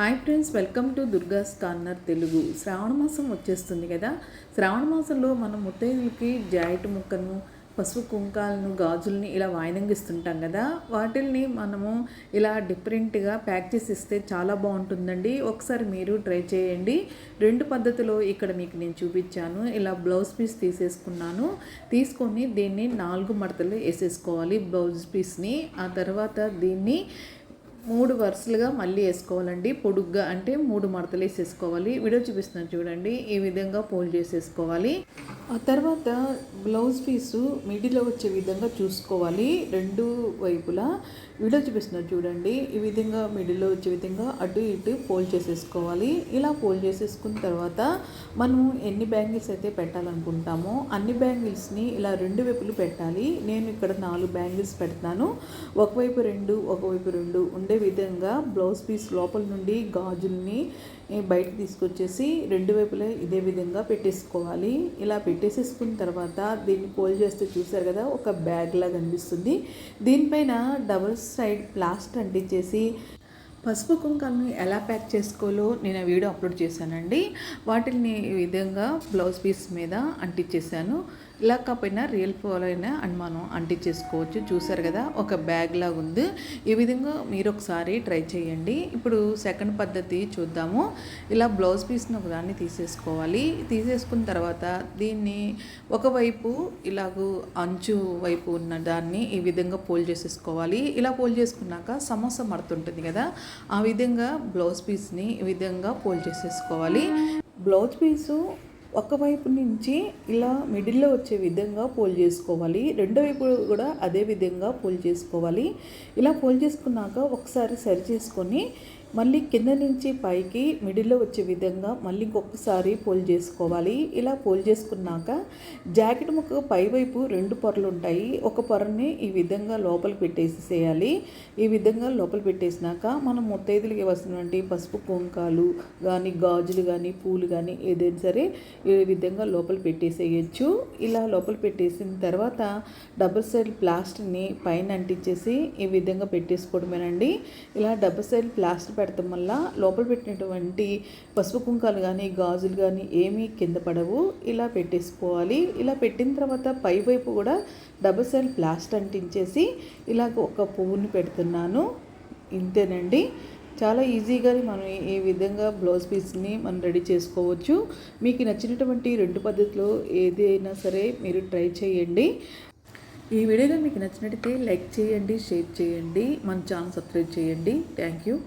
Hi friends, welcome to Durga's corner Telugu. శ్రావణ మాసం వచ్చేస్తుంది కదా. శ్రావణ మాసంలో మనం ముత్తైదులకి జాకెట్ ముక్కను, పసుపు కుంకాలను, గాజుల్ని ఇలా వాయినంగా ఇస్తుంటాం కదా. వాటిల్ని మనము ఇలా డిఫరెంట్గా ప్యాక్ చేసి ఇస్తే చాలా బాగుంటుందండి. ఒకసారి మీరు ట్రై చేయండి. రెండు పద్ధతిలో ఇక్కడ మీకు నేను చూపించాను. ఇలా బ్లౌజ్ పీస్ తీసేసుకున్నాను. తీసుకొని దీన్ని 4 మడతలు వేసేసుకోవాలి బ్లౌజ్ పీస్ని. ఆ తర్వాత దీన్ని 3 వరుసలుగా మళ్ళీ వేసుకోవాలండి. పొడుగ్గా అంటే 3 మడతలు వేసేసుకోవాలి. వీడియో చూపిస్తున్నాను చూడండి. ఈ విధంగా ఫోల్డ్ చేసేసుకోవాలి. ఆ తర్వాత బ్లౌజ్ పీసు మిడిల్లో వచ్చే విధంగా చూసుకోవాలి రెండు వైపులా. వీడియో చూపిస్తున్నాను చూడండి. ఈ విధంగా మిడిల్లో వచ్చే విధంగా అటు ఇటు ఫోల్డ్ చేసేసుకోవాలి. ఇలా ఫోల్డ్ చేసేసుకున్న తర్వాత మనము ఎన్ని బ్యాంగిల్స్ అయితే పెట్టాలనుకుంటామో అన్ని బ్యాంగిల్స్ని ఇలా రెండు వైపులు పెట్టాలి. నేను ఇక్కడ 4 బ్యాంగిల్స్ పెడతాను. ఒకవైపు 2, ఒకవైపు 2 ఉండే విధంగా బ్లౌజ్ పీస్ లోపల నుండి గాజుల్ని బయట తీసుకొచ్చేసి రెండు వైపులా ఇదే విధంగా పెట్టేసుకోవాలి. ఇలా పెట్టేసేసుకున్న తర్వాత దీన్ని ఫోల్డ్ చేస్తే చూసారు కదా, ఒక బ్యాగ్ లాగా కనిపిస్తుంది. దీనిపైన డబుల్ సైడ్ ప్లాస్టర్ అంటించేసి పసుపు కుంకాలను ఎలా ప్యాక్ చేసుకోవాలో నేను వీడియో అప్లోడ్ చేశానండి. వాటిని ఈ విధంగా బ్లౌజ్ పీస్ మీద అంటించేసాను. ఇలా కాకపోయినా రియల్ ఫోల్ అయినా అని మనం అంటించేసుకోవచ్చు. చూసారు కదా, ఒక బ్యాగ్ లాగా ఉంది. ఈ విధంగా మీరు ఒకసారి ట్రై చేయండి. ఇప్పుడు సెకండ్ పద్ధతి చూద్దాము. ఇలా బ్లౌజ్ పీస్ని ఒకదాన్ని తీసేసుకోవాలి. తీసేసుకున్న తర్వాత దీన్ని ఒకవైపు ఇలాగూ అంచు వైపు ఉన్న దాన్ని ఈ విధంగా ఫోల్డ్ చేసేసుకోవాలి. ఇలా ఫోల్డ్ చేసుకున్నాక సమోసా మడుతుంటుంది కదా, ఆ విధంగా బ్లౌజ్ పీస్ని ఈ విధంగా ఫోల్డ్ చేసేసుకోవాలి. బ్లౌజ్ పీసు ఒకవైపు నుంచి ఇలా మిడిల్లో వచ్చే విధంగా ఫోల్డ్ చేసుకోవాలి. రెండో వైపు కూడా అదే విధంగా ఫోల్డ్ చేసుకోవాలి. ఇలా ఫోల్డ్ చేసుకున్నాక ఒకసారి సరి చేసుకొని మళ్ళీ కింద నుంచి పైకి మిడిల్లో వచ్చే విధంగా మళ్ళీ ఇంకొకసారి ఫోల్డ్ చేసుకోవాలి. ఇలా ఫోల్డ్ చేసుకున్నాక జాకెట్ ముక్క పైవైపు 2 పొరలు ఉంటాయి. ఒక పొరని ఈ విధంగా లోపలికి పెట్టేసేయాలి. ఈ విధంగా లోపల పెట్టేసినాక మనం ముత్తైదులకి వస్తున్నటువంటి పసుపు కుంకాలు కానీ, గాజులు కానీ, పూలు కానీ ఏదైనా సరే ఈ విధంగా లోపల పెట్టేసేయచ్చు. ఇలా లోపల పెట్టేసిన తర్వాత డబుల్ సైడ్ ప్లాస్టర్ని పైన అంటించేసి ఈ విధంగా పెట్టేసుకోవడమేనండి. ఇలా డబుల్ సైడ్ ప్లాస్టర్ పెడతాం వల్ల లోపల పెట్టినటువంటి పసుపు కుంకాలు కానీ, గాజులు కానీ ఏమీ కింద పడవు. ఇలా పెట్టేసుకోవాలి. ఇలా పెట్టిన తర్వాత పై వైపు కూడా డబుల్ సైడ్ ప్లాస్టర్ అంటించేసి ఇలాగ ఒక పువ్వుని పెడుతున్నాను. ఇంతేనండి. చాలా ఈజీగానే మనం ఈ విధంగా బ్లౌజ్ పీస్ని మనం రెడీ చేసుకోవచ్చు. మీకు నచ్చినటువంటి 2 పద్ధతిలో ఏదైనా సరే మీరు ట్రై చేయండి. ఈ వీడియోగా మీకు నచ్చినట్టయితే లైక్ చేయండి, షేర్ చేయండి, మన ఛానల్ సబ్స్క్రైబ్ చేయండి. Thank you.